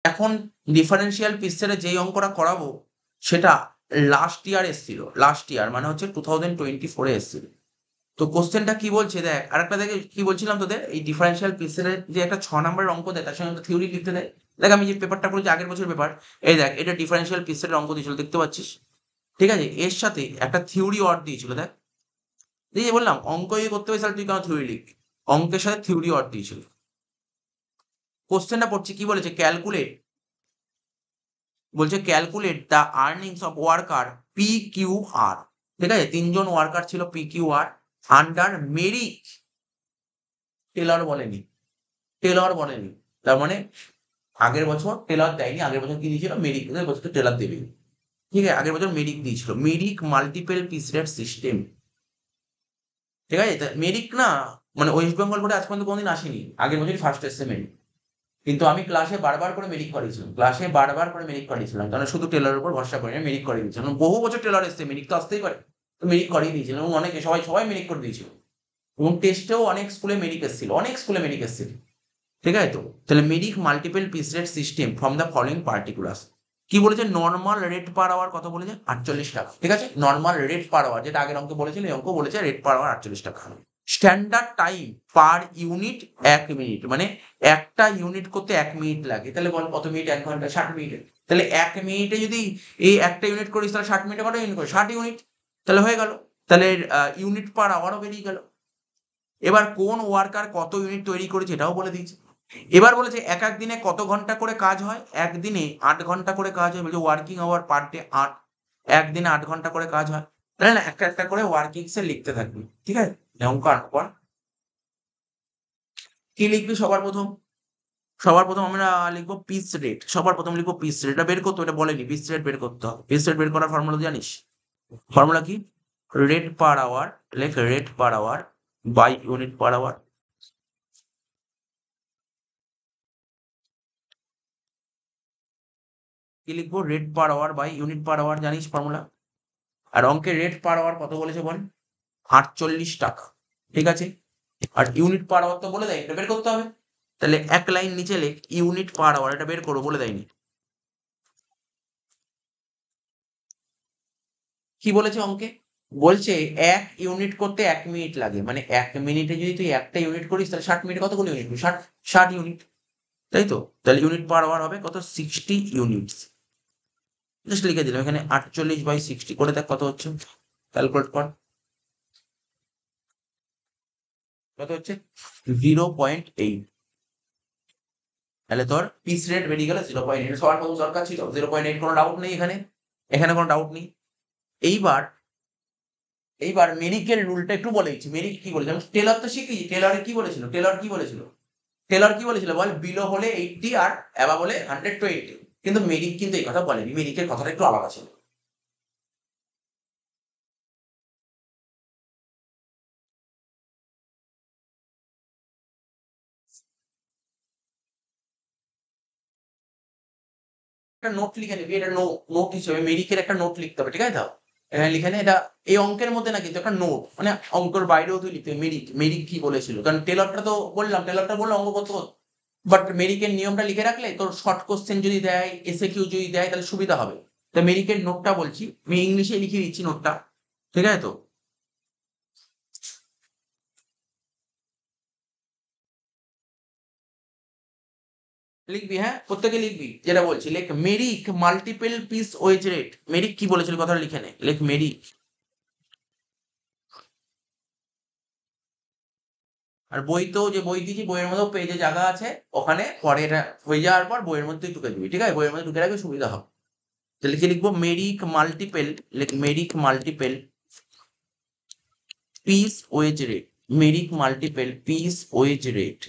এখন ডিফারেন্সিয়াল পিসের যেই অঙ্কটা করাবো সেটা লাস্ট ইয়ার এসেছিল, লাস্ট ইয়ার মানে হচ্ছে 2024 এসেছিল। তো কোশ্চেনটা কি বলছে দেখ, আরেকটা দেখে কি বলছিলাম তোদের, এই ডিফারেন্সিয়াল পিসের যে একটা 6 নম্বরের অঙ্ক দেয় তার সঙ্গে থিওরি লিখতে দেয়। দেখ আমি যে পেপারটা করেছি আগের বছর পেপার, এই দেখ এটা ডিফারেন্সিয়াল পিসের অঙ্ক দিয়েছিল, দেখতে পাচ্ছিস? ঠিক আছে, এর সাথে একটা থিওরি ওয়ার্ড দিয়েছিল। দেখ এই যে বললাম অঙ্ক করতে হবে তুই কেন থিওরি লিখবি, অঙ্কের সাথে থিওরি ওয়ার্ড দিয়েছিল। কোশ্চেনটা পড়ছি কি বলেছে, ক্যালকুলেট, বলছে calculate the earnings of worker P Q R. ঠিক আছে, 3জন ওয়ার্কার ছিল P Q R under merit. Taylor বলেনি, টেলর বলেনি, তার মানে আগের বছর টেলর দেয়নি, আগের বছর কি দিয়েছিল মেরিক, বছর টেলর দেবে। ঠিক আছে, আগের বছর মেরিক দিয়েছিল, Mirik multiple piece rate system. ঠিক আছে, মেরিক না মানে ওয়েস্ট বেঙ্গল বোর্ডে আজ পর্যন্ত কোনোদিন আসেনি, আগের বছরই ফার্স্ট এসছে মেরিক। কিন্তু আমি ক্লাসে বারবার করে মেরিক করিয়েছিলাম, ক্লাসে বারবার করে মেরিক করিয়েছিলাম, কারণ শুধু টেলরের উপর ভরসা করে মেরিক করিয়ে দিয়েছিলাম। বহু বছর টেলর এসছে, মেরিক তো আসতেই পারে, তো মেরিক করিয়ে দিয়েছিলাম এবং অনেকে সবাই সবাই মেরিক করে দিয়েছিল। এবং টেস্টেও অনেক স্কুলে মেরিক এসেছিল, অনেক স্কুলে মেরিক এসেছিল। ঠিক আছে, তো তাহলে Mirik multiple piece rate system from the following particulars. কি বলেছে, নর্মাল রেট পার আওয়ার কত বলেছে, 48 টাকা। ঠিক আছে, নর্মাল রেট পার আওয়ার, যেটা আগের অঙ্ক বলেছিল এই অঙ্ক বলেছে রেট পার আওয়ার 48 টাকা। Standard time per unit 1 minute, মানে একটা ইউনিট করতে 1 মিনিট লাগে। তাহলে বল কত মিনিট, 1 ঘন্টা 60 মিনিট। তাহলে 1 মিনিটে যদি এই একটা ইউনিট করিস তাহলে 60 মিনিটে কত ইউনিট করে, 60 ইউনিট। তাহলে হয়ে গেল, তাহলে ইউনিট পার আওয়ারও বেরিয়ে গেল। এবার কোন ওয়ার্কার কত ইউনিট তৈরি করেছে এটাও বলে দিয়েছে। এবার বলেছে এক এক দিনে কত ঘন্টা করে কাজ হয়, একদিনে 8 ঘন্টা করে কাজ হয়। বলছে ওয়ার্কিং আওয়ার পার ডে 8, একদিনে 8 ঘন্টা করে কাজ হয়। তাহলে না একটা একটা করে ওয়ার্কিং সে লিখতে থাকবি। ঠিক আছে, অঙ্ক আঁকবার পর কি লিখবি, সবার প্রথম, সবার প্রথম আমরা লিখবো পিস রেট, সবার প্রথম লিখবো পিস রেট। এটা বের করতে, এটা বলেনি পিস রেট বের করতে হবে। পিস রেট বের করার ফর্মুলা জানিস, ফর্মুলা কি, রেট পার আওয়ার, লেখ rate per hour by unit per hour. কি লিখবো, rate per hour by unit per hour, জানিস ফর্মুলা। আর অঙ্কের রেট পার আওয়ার কত বলেছে বল, 48 টাকা। ঠিক আছে, আর ইউনিট পার আওয়ার তো বলে দেয়, এটা বের করতে হবে। তাহলে এক লাইন নিচে লেখ ইউনিট পার আওয়ার, এটা বের করো, বলে দেয়নি। কি বলেছে অঙ্কে, বলছে 1 ইউনিট করতে 1 মিনিট লাগে, মানে 1 মিনিটে যদি তুই একটা ইউনিট করিস তাহলে 60 মিনিটে কতগুলো ইউনিট, 60 ইউনিট, তাই তো। তাহলে ইউনিট পার আওয়ার হবে কত, 60 ইউনিটস। জাস্ট লিখে দিলাম এখানে 48/60 করে, দেখ কত হচ্ছে, ক্যালকুলেট কর কত হচ্ছে, 0.8। তাহলে তোর পিস রেট বেরিয়ে গেল 0.8। সবার প্রথম দরকার ছিল 0.8, কোনো ডাউট নেই এখানে, এখানে কোনো ডাউট নেই। এইবার এইবার মেরিকের রুলটা একটু বলে দিচ্ছি। মেরিক কি বলেছে, টেলর তো শিখেছি, টেলরে কি বলেছিল, টেলর কি বলেছিল, টেলর কি বলেছিল বল, বিলো হলে 80 আর অ্যাবাভ হলে 100 to 80। কিন্তু মেরিক কিন্তু এই কথা বলেনি, মেরিকের কথাটা একটু আলাদা ছিল। একটা নোট লিখে নিবি, এটা নোট হিসেবে মেরিকের একটা নোট লিখতে হবে। ঠিক আছে, তো এখানে লিখে নে, এটা এই অঙ্কের মধ্যে না কিন্তু একটা নোট, মানে অঙ্কের বাইরেও তুই লিখতে, মেরিক মেরিক কি বলেছিল, কারণ টেলরটা তো বললাম, টেলরটা বললো অঙ্ক করতে করতে, বাট মেরিকের নিয়মটা লিখে রাখলে তোর শর্ট কোশ্চেন যদি দেয়, এসএ কিউ যদি দেয় তাহলে সুবিধা হবে। তো মেরিকের নোটটা বলছি, আমি ইংলিশে লিখে দিচ্ছি নোটটা। ঠিক আছে, তো লিখবি, হ্যাঁ প্রত্যেকে লিখবি, যেটা বলছি লেখ Merrick multiple piece wage rate. Merrick কি বলেছিল কথাটা লিখে নে, লেখ মেরিক। আর বইতেও যে বই দিয়েছি বইয়ের মধ্যেও পেজে জায়গা আছে, ওখানে পরে এটা হয়ে যাওয়ার পর বইয়ের মধ্যে ঢুকে দিবি। ঠিক আছে, বইয়ের মধ্যে ঢুকে রাখবে, সুবিধা হবে। তাহলে কি লিখবো, মেরিক মাল্টিপল, লেখ Merrick multiple piece wage rate, Merrick multiple piece wage rate.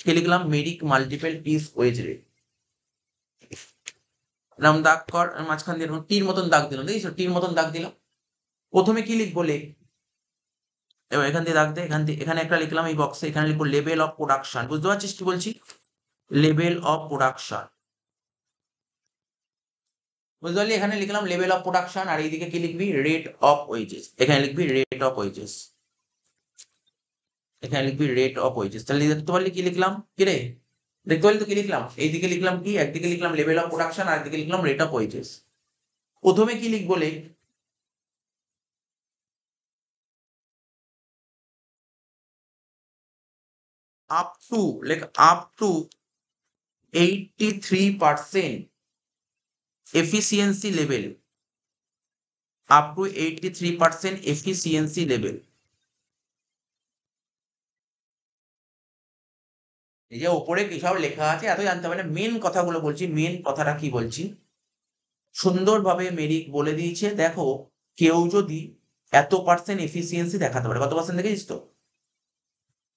কি লিখলাম, Merrick multiple piece wage rate. এরকম দাগ কর, মাঝখান দিয়ে এরকম তীর মতন দাগ দিলাম, দেখেছো তীর মতন দাগ দিলাম। প্রথমে কি লিখবো, লেখ, এবার এখান দিয়ে দাগ দে, এখান দিয়ে এখানে একটা লিখলাম এই বক্সে, এখানে লিখবো লেভেল অফ প্রোডাকশন। বুঝতে পারছিস কি বলছি, লেভেল অফ প্রোডাকশন। বুঝতে পারলি, এখানে লিখলাম লেভেল অফ প্রোডাকশন, আর এইদিকে কি লিখবি, রেট অফ ওয়েজেস। এখানে লিখবি রেট অফ ওয়েজেস, এখানে লিখবি রেট অফ ওয়েজেস। তাহলে দেখতে পারলি কি লিখলাম, কি রে, দেখতে পেলে তো কি লিখলাম, এইদিকে লিখলাম কি, একদিকে লিখলাম লেভেল অফ প্রোডাকশন আর একদিকে লিখলাম রেট অফ ওয়েজেস। প্রথমে কি লিখবো, up to, up to 83% efficiency level, up to 83% efficiency level। এই যে ওপরে কি সব লেখা আছে এত জানতে হবে না, মেন কথাগুলো বলছি, মেন কথাটা কি বলছি, সুন্দরভাবে মেরিক বলে দিয়েছে, দেখো কেউ যদি এত পার্সেন্ট এফিসিয়েন্সি দেখাতে পারে, কত পার্সেন্ট দেখেছিস তো,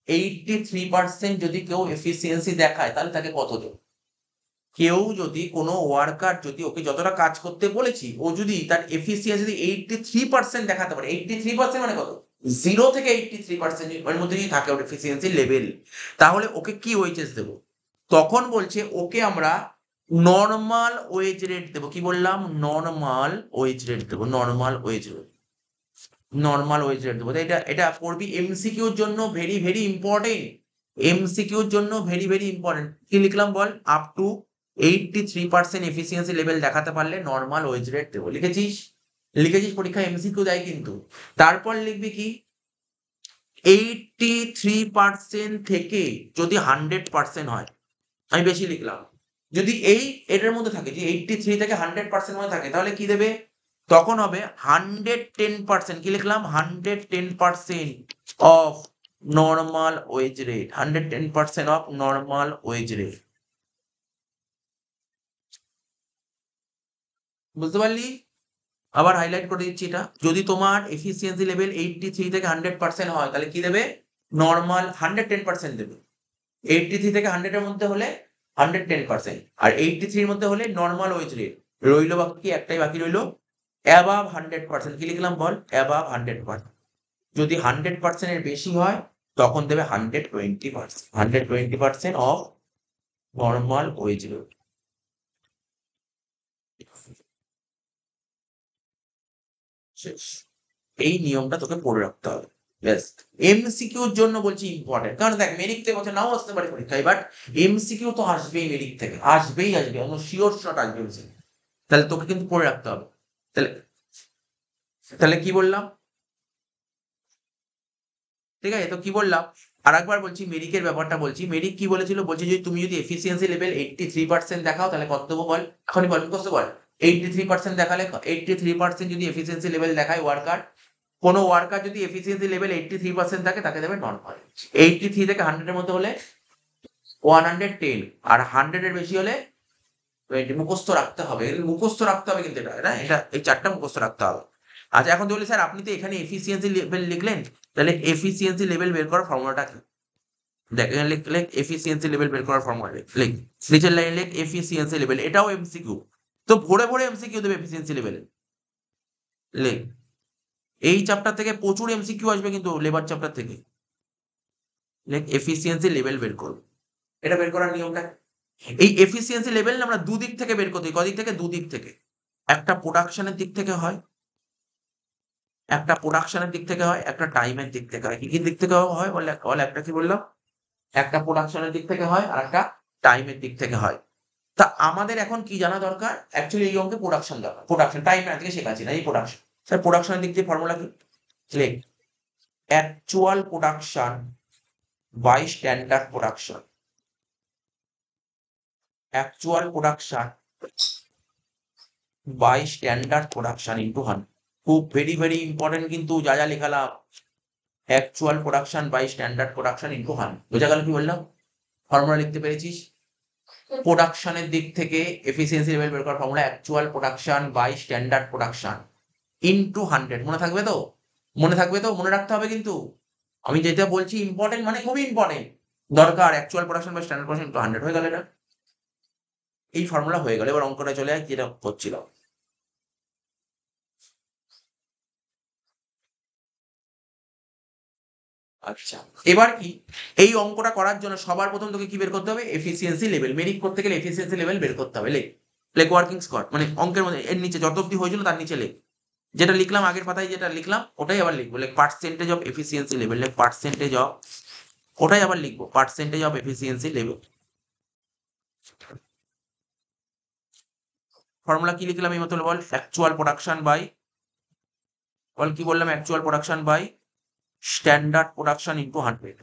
83% যদি কেউ এফিসিয়েন্সি দেখায় তাহলে তাকে কত দেবে। কেউ যদি কোনো ওয়ার্কার যদি ওকে যতটা কাজ করতে বলেছি ও যদি তার এফিসিয়েন্সি যদি 83% দেখাতে পারে, 83% মানে কত, 0 থেকে 83% এর মধ্যে যদি থাকে ওর এফিসিয়েন্সি লেভেল, তাহলে ওকে কি ওয়েজেস দেবো, তখন বলছে ওকে আমরা নর্মাল ওয়েজ রেট দেবো। কি বললাম, নর্মাল ওয়েজ রেট দেবো, normal wage rate, normal wage rate দেবো। এটা এটা পড়বি এমসিকিউর জন্য, ভেরি ভেরি ইম্পর্টেন্ট, এমসিকিউর জন্য ভেরি ভেরি ইম্পর্টেন্ট। কি লিখলাম বল, আপ টু 83% এফিসিয়েন্সি লেভেল দেখাতে পারলে নর্মাল ওয়েজ রেট দেবো। লিখেছিস, লিখেছিস, পরীক্ষা এমসিকিউ দেয় কিন্তু। তারপর লিখবি কি, 83% থেকে যদি 100% হয়, আমি বেশি লিখলাম, যদি এই এটার মধ্যে থাকে যে 83 থেকে 100% মধ্যে থাকে তাহলে কি দেবে, তখন হবে 110%, কি লিখলাম, 110% of normal wage rate, 110% of normal wage rate. বুঝতে পারলি, আবার হাইলাইট করে দিচ্ছি, এটা যদি তোমার এফিসিয়েন্সি লেভেল 83 থেকে 100% হয় তাহলে কি দেবে, নর্মাল 110% দেবে। 83 থেকে 100 এর মধ্যে হলে 110%, আর 83 এর মধ্যে হলে নর্মাল ওয়েজ রেট। রইলো বাকি একটাই বাকি রইলো, অ্যাবাভ 100%। কি লিখলাম বল, অ্যাবাভ 100%। যদি 100% এর বেশি হয় তখন দেবে 120%, 120% অফ নর্মাল ওয়েজ রেট। শেষ, এই নিয়মটা তোকে পড়ে রাখতে হবে, ব্যাস। এমসিকিউর জন্য বলছি ইম্পর্টেন্ট, কারণ দেখ মেরিট থেকে কথা নাও আসতে পারে পরীক্ষায়, বাট এমসিকিউ তো আসবেই, মেরিট থেকে আসবেই, আসবে শিওর শট আসবে এমসিকিউ, তাহলে তোকে কিন্তু পড়ে রাখতে হবে। তাহলে তাহলে কি বললাম, ঠিক আছে, তো কি বললাম আর একবার বলছি, মেরিকের ব্যাপারটা বলছি। মেরিক কি বলেছিল, বলছে যদি তুমি যদি এফিসিয়েন্সি লেভেল 83% দেখাও তাহলে কত দেবো বল, এখনই বল, মুখস্থ বল। 83% দেখালে, 83% যদি এফিসিয়েন্সি লেভেল দেখায় ওয়ার্কার, কোনো ওয়ার্কার যদি এফিসিয়েন্সি লেভেল 83% থাকে তাকে দেবে নর্মাল। 83 থেকে 100 এর মধ্যে হলে 110, আর 100 এর বেশি হলে 20। মুখস্থ রাখতে হবে, মুখস্থ রাখতে হবে কিন্তু, এটা না, এটা এই চারটা মুখস্থ রাখতে হবে। আচ্ছা, এখন বলি স্যার আপনি তো এখানে এফিসিয়েন্সি লেভেল লিখলেন, তাহলে এফিসিয়েন্সি লেভেল বের করার ফর্মুলাটা কি, দেখ এখানে লিখ এফিসিয়েন্সি লেভেল বের করার ফর্মুলা, লিখ নিচের লাইনে লিখ এফিসিয়েন্সি লেভেল, এটাও এমসিকিউ, তো ভরে ভরে এমসিকিউ দেবে এফিসিয়েন্সি লেভেলে, লিখ। এই চ্যাপ্টার থেকে প্রচুর এমসিকিউ আসবে কিন্তু, লেবার চ্যাপ্টার থেকে, লিখ এফিসিয়েন্সি লেভেল বের করো। এটা বের করার নিয়মটা, এই এফিসিয়েন্সি লেভেল আমরা দুদিক থেকে বের করতে, কদিক থেকে, দুদিক থেকে। একটা প্রোডাকশনের দিক থেকে হয়, একটা প্রোডাকশনের দিক থেকে হয়, একটা টাইমের দিক থেকে হয়। কি কি দিক থেকে হয় বলে, একটা কি বললাম, একটা প্রোডাকশনের দিক থেকে হয় আর একটা টাইমের দিক থেকে হয়। তা আমাদের এখন কি জানা দরকার, অ্যাকচুয়ালি এই অঙ্কে প্রোডাকশন দরকার, প্রোডাকশন টাইম থেকে শেখাচ্ছি না, এই প্রোডাকশন। স্যার প্রোডাকশনের দিক দিয়ে ফর্মুলা কি, লিখ actual production by standard production, actual production by standard production into 100। খুব ভেরি ভেরি ইম্পর্টেন্ট কিন্তু, যা যা লেখালাম, actual production by standard production into 100। বোঝা গেল কি বললাম, ফর্মুলা লিখতে পেরেছিস। প্রোডাকশনের দিক থেকে এফিসিয়েন্সি লেভেল বের করার formula actual production by standard production into 100। মনে থাকবে তো, মনে থাকবে তো, মনে রাখতে হবে কিন্তু, আমি যেটা বলছি ইম্পর্টেন্ট মানে খুবই ইম্পর্টেন্ট, দরকার। Actual production by standard production into 100 হয়ে গেল, এটা এই ফর্মুলা হয়ে গেল। এবার অঙ্কটা চলে যায় যেটা হচ্ছিল। আচ্ছা, এবার কি, এই অঙ্কটা করার জন্য সবার প্রথম তোকে কি বের করতে হবে, এফিসিয়েন্সি লেভেল। মেরিট করতে গেলে এফিসিয়েন্সি লেভেল বের করতে হবে, লেখ, লেখ ওয়ার্কিং স্কোয়াড, মানে অঙ্কের মধ্যে এর নিচে যত অব্দি হয়েছিল তার নিচে লেখ, যেটা লিখলাম আগের পাতায় যেটা লিখলাম ওটাই আবার লিখবো, লেখ পার্সেন্টেজ অফ এফিসিয়েন্সি লেভেল, লেখ পার্সেন্টেজ অফ, ওটাই আবার লিখবো percentage of efficiency level. Formula কি লিখলাম এই মতো বল, অ্যাকচুয়াল প্রোডাকশন বাই, বল কি বললাম, actual production by standard production into 100।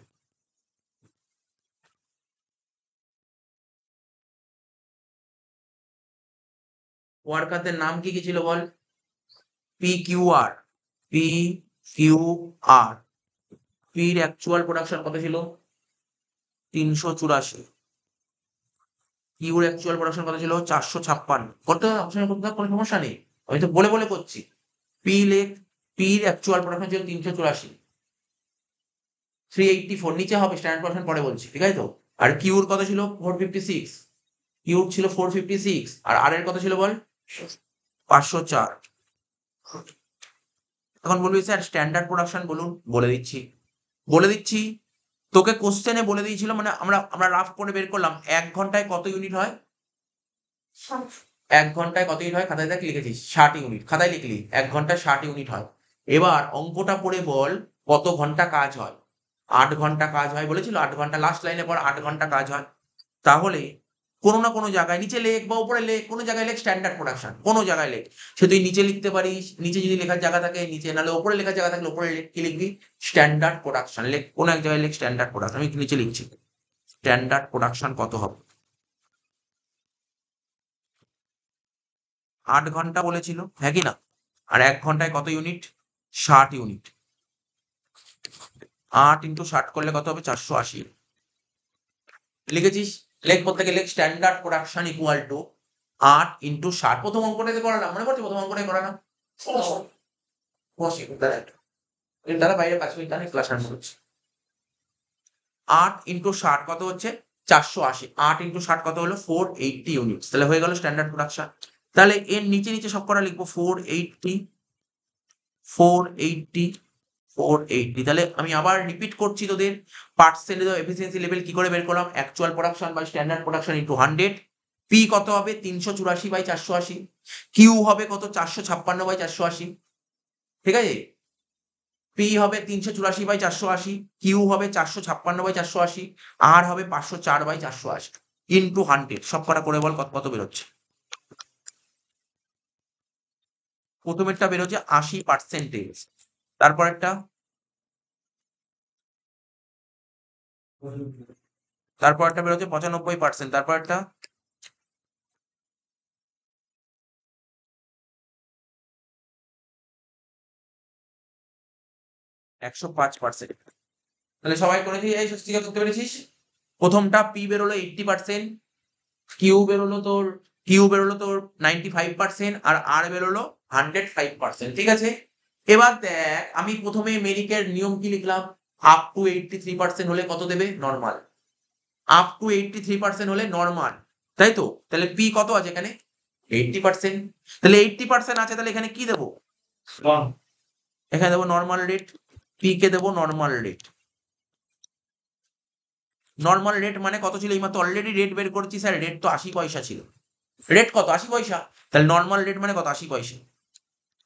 ওয়ার্কারদের নাম কি কি ছিল বল, P Q R, P Q R. পির অ্যাকচুয়াল প্রোডাকশন কত ছিল, 384। কিউর অ্যাকচুয়াল প্রোডাকশন কত ছিল, 456। করতে অপশন করতে কোনো সমস্যা নেই, আমি তো বলে বলে করছি। পি লেখ, পির অ্যাকচুয়াল প্রোডাকশন ছিল 384, 384 নিচে হবে, স্ট্যান্ডার্ড প্রোডাকশন পরে বলছি, ঠিক আছে তো। আর কিউর কত ছিল 456, কিউর ছিল 456, আর আর এর কত ছিল বল 504। এখন বলবি স্যার স্ট্যান্ডার্ড প্রোডাকশন বলুন, বলে দিচ্ছি, বলে দিচ্ছি। তোকে কোশ্চেনে বলে দিয়েছিল, মানে আমরা আমরা রাফ করে বের করলাম 1 ঘন্টায় কত ইউনিট হয়, 1 ঘন্টায় কত ইউনিট হয়, খাতায় দেখ লিখেছিস 60 ইউনিট, খাতায় লিখলি 1 ঘন্টায় 60 ইউনিট হয়। এবার অঙ্কটা পড়ে বল কত ঘন্টা কাজ হয়, 8 ঘন্টা কাজ হয় বলেছিল, 8 ঘন্টা, লাস্ট লাইনে পর 8 ঘন্টা কাজ হয়। তাহলে কোনো না কোনো জায়গায় নিচে লেখ বা উপরে লেখ, কোনো জায়গায় লেখ স্ট্যান্ডার্ড প্রোডাকশন, কোনো জায়গায় লেখ। সে তুই নিচে লিখতে পারিস, নিচে যদি লেখার জায়গা থাকে নিচে, নাহলে উপরে লেখার জায়গা থাকলে উপরে কি লিখবি, স্ট্যান্ডার্ড প্রোডাকশন লেখ, কোনো এক জায়গায় লেখ স্ট্যান্ডার্ড প্রোডাকশন। আমি নিচে লিখছি স্ট্যান্ডার্ড প্রোডাকশন কত হবে। 8 ঘন্টা বলেছিল, হ্যাঁ কি না, আর 1 ঘন্টায় কত ইউনিট, 60 ইউনিট। 8 ইন্টু 60 করলে কত হবে, 480। লিখেছিস, লেখ প্রত্যেকে লেখ, standard production equal to 8 into 60। প্রথম অঙ্কটাতে করালাম, মনে করছি প্রথম অঙ্কটাই করালাম, তারা বাইরে 5 মিনিট আমি ক্লাস রান করছি। 8 ইন্টু 60 কত হচ্ছে, 480। 8 ইন্টু 60 কত হলো, 480 ইউনিট। তাহলে হয়ে গেল স্ট্যান্ডার্ড প্রোডাকশন। তাহলে এর নিচে নিচে সব কটা লিখবো 480, 480, 480। তাহলে আমি আবার রিপিট করছি তোদের, পার্সেন্টেজ অফ এফিসিয়েন্সি লেভেল কি করে বের করলাম, actual production by standard production into 100। P কত হবে, 384 বাই 480। কিউ হবে কত, 456 বাই 480, ঠিক আছে। পি হবে 384 বাই 480, কিউ হবে 456 বাই 480, আর হবে 504 বাই 480 ইনটু 100। সব কটা করে বল কত কত বেরোচ্ছে। প্রথমেরটা বেরোচ্ছে 80%, তারপরেরটা, তারপরেরটা বেরোচ্ছে 95%, তারপরেরটা 105%। তাহলে সবাই করেছিস, এই স্বস্তিকা করতে পেরেছিস। প্রথমটা পি বেরোলো 80%, কিউ বেরোলো তোর, কিউ বেরোলো তোর 95%, আর আর বেরোলো 105%, ঠিক আছে। এবার দেখ, আমি প্রথমে মেরিকের নিয়ম কি লিখলাম, আপ টু 83% হলে কত দেবে, নর্মাল। আপ টু 83% হলে নর্মাল, তাই তো। তাহলে পি কত আছে এখানে, 80%। তাহলে 80% আছে, তাহলে এখানে কি দেবো, এখানে দেবো নর্মাল রেট, পি কে দেবো নর্মাল রেট। নর্মাল রেট মানে কত ছিল, এইমাত্র অলরেডি রেট বের করেছি স্যার, রেট তো 80 পয়সা ছিল। রেট কত, 80 পয়সা। তাহলে নর্মাল রেট মানে কত, 80 পয়সা,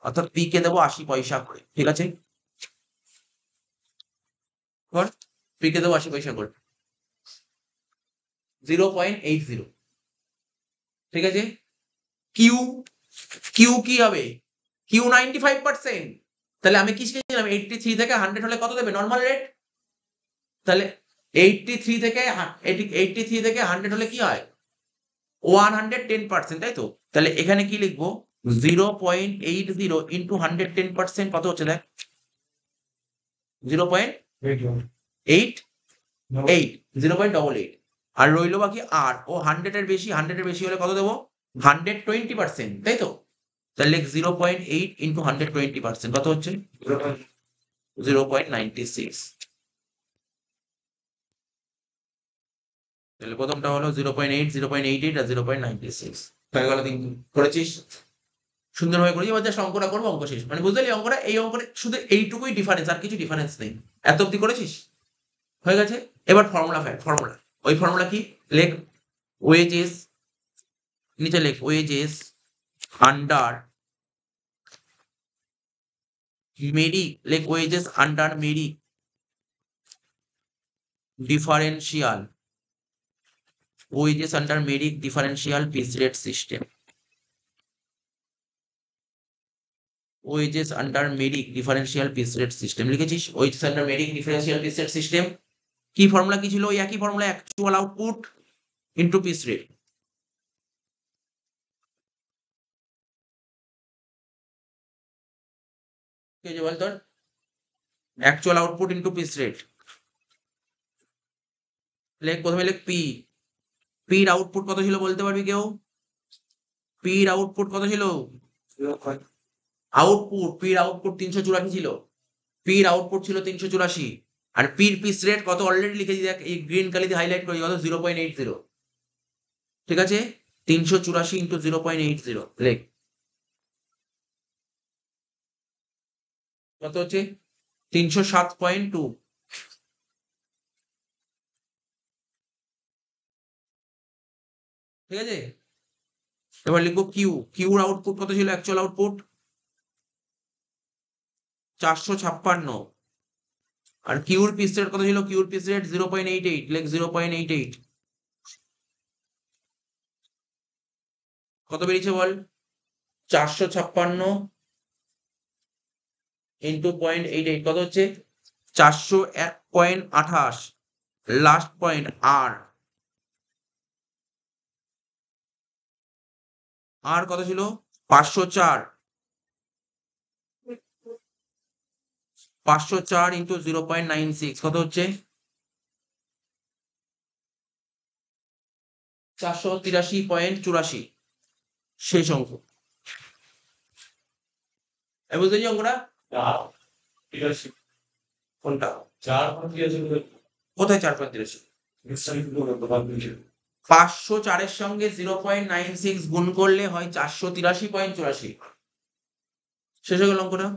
অর্থাৎ পি কে দেবো 80 পয়সা করে, ঠিক আছে। পি কে দেবো 80 পয়সা করে, 0.80, ঠিক আছে। কিউ, কিউ কি হবে, কিউ 95%। তাহলে আমি কি শিখেছিলাম, 83 থেকে 100 হলে কত দেবে, নর্মাল রেট। তাহলে 83 থেকে 83 থেকে 100 হলে কি হয়, 110%, তাই তো। তাহলে এখানে কি লিখবো, 0.80 ইন্টু 110% কত হচ্ছে দেখ, 0.88, 0.88। আর রইলো বাকি আর, ও 100 এর বেশি, 100 এর বেশি হলে কত দেবো, 120%, তাই তো। তাহলে 0.8 ইন্টু 120% কত হচ্ছে, 0.96। তাহলে প্রথমটা হলো 0.8, 0.88 আর 0.96 হয়ে গেল। তিন করেছিস, সুন্দরভাবে করেছি। এবার জাস্ট অঙ্কটা করবো, অঙ্ক শেষ, মানে বুঝতে পারলি অঙ্কটা, এই অঙ্কটা শুধু এইটুকুই ডিফারেন্স, আর কিছু ডিফারেন্স নেই। এত অব্দি করেছিস, হয়ে গেছে। এবার ফর্মুলা ফেল, ফর্মুলা, ওই ফর্মুলা কি, লেখ ওয়েজেস, নিচে লেখ ওয়েজেস আন্ডার মেরি, লেখ wages under merit differential wages under merit differential piece rate system. Wages under merit differential piece rate system লিখেছিস, wages under merit differential piece rate system. কি formula কি ছিল? ওই একই formula, actual output into piece rate. কি হয়েছে বল তোর? Actual output into piece rate. লেখ, প্রথমে লেখ পি। পির আউটপুট কত ছিল বলতে পারবি কেউ? পির আউটপুট কত ছিল? আউটপুট, পির আউটপুট 384 ছিল। পির আউটপুট ছিল 384। আর পির পিস রেট কত অলরেডি লিখেছি দেখ, এই গ্রিন কালিতে হাইলাইট করেছি, কত? 0.80। ঠিক আছে, 384 ইন্টু 0.80 লেখ। কত হচ্ছে? 307.2। ঠিক আছে, এবার লিখবো কিউ। কিউর আউটপুট কত ছিল? Actual output 456। আর কিউর পিস রেট কত ছিল? কিউর পিস রেট 0.88, লেখ 0.88। কত বেরিয়েছে বল? 456 ইন্টু 0.88 কত হচ্ছে? 401.28। লাস্ট পয়েন্ট আর, আর কত ছিল? 504। 504 ইন্টু 0.96 কত হচ্ছে? 483.84 শেষ অঙ্ক। বুঝতে পেরেছি অঙ্কটা? কোনটা? কোথায় 4.83? 504-এর সঙ্গে 0.96 গুণ করলে হয় 483.84। শেষ হয়ে গেল অঙ্কটা।